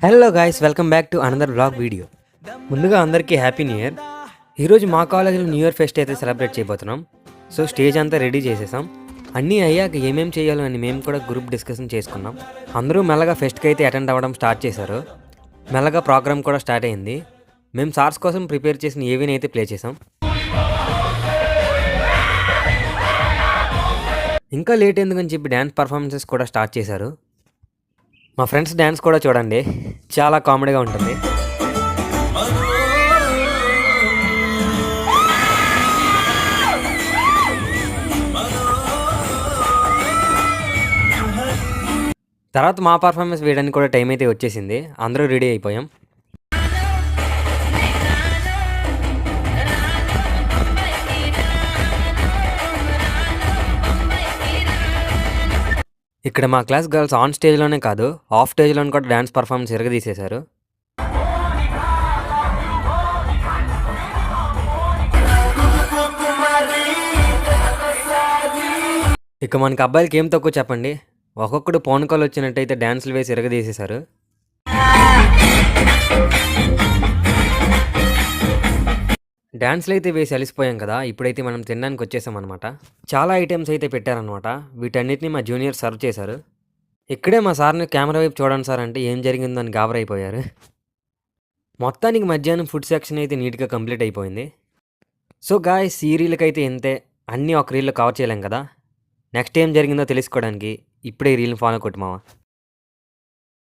Hello guys, welcome back to another vlog video. ముందుగా అందరికీ happy new year. ఈరోజు మా కాలేజీలో న్యూ ఇయర్ ఫెస్ట్ అయితే సెలబ్రేట్ చేయబోతున్నాం. సో స్టేజ్ అంతా రెడీ చేసేసాం. అన్నీ అయ్యాక ఏమేం చేయాలో అని మేము కూడా గ్రూప్ డిస్కషన్ చేసుకున్నాం. అందరూ మెల్లగా ఫెస్ట్కి అయితే అటెండ్ అవ్వడం స్టార్ట్ చేశారు. మెల్లగా ప్రోగ్రామ్ కూడా స్టార్ట్ అయింది. మేము సార్స్ కోసం ప్రిపేర్ చేసిన ఏవీని అయితే ప్లే చేసాం. ఇంకా లేట్ ఎందుకని చెప్పి డ్యాన్స్ పర్ఫార్మెన్సెస్ కూడా స్టార్ట్ చేశారు. మా ఫ్రెండ్స్ డ్యాన్స్ కూడా చూడండి, చాలా కామెడీగా ఉంటుంది. తర్వాత మా పర్ఫార్మెన్స్ వేయడానికి కూడా టైం అయితే వచ్చేసింది. అందరూ రెడీ అయిపోయాం. ఇక్కడ మా క్లాస్ గర్ల్స్ ఆన్ స్టేజ్లోనే కాదు, ఆఫ్ స్టేజ్లోనే కూడా డ్యాన్స్ పర్ఫార్మెన్స్ ఎరగదీసేశారు. ఇక మనకి అబ్బాయిలకి ఏం తక్కువ చెప్పండి, ఒక్కొక్కడు పోనుకోలు వచ్చినట్టయితే డ్యాన్సులు వేసి ఎరగదీసేశారు. డ్యాన్స్లు అయితే వేసి అలిసిపోయాం కదా, ఇప్పుడైతే మనం తినడానికి వచ్చేసాం అనమాట. చాలా ఐటమ్స్ అయితే పెట్టారనమాట. వీటన్నిటిని మా జూనియర్ సర్వ్ చేశారు. ఇక్కడే మా సార్ని కెమెరా వైపు చూడండి సార్ అంటే ఏం జరిగిందో అని గాబరైపోయారు. మొత్తానికి మధ్యాహ్నం ఫుడ్ సెక్షన్ అయితే నీట్గా కంప్లీట్ అయిపోయింది. సో గాయ్స్, ఈ రీల్కైతే ఇంతే. అన్నీ ఒక రీల్లో కవర్ చేయలేం కదా. నెక్స్ట్ ఏం జరిగిందో తెలుసుకోవడానికి ఇప్పుడే ఈ రీల్ని ఫాలో కొట్టు మావా.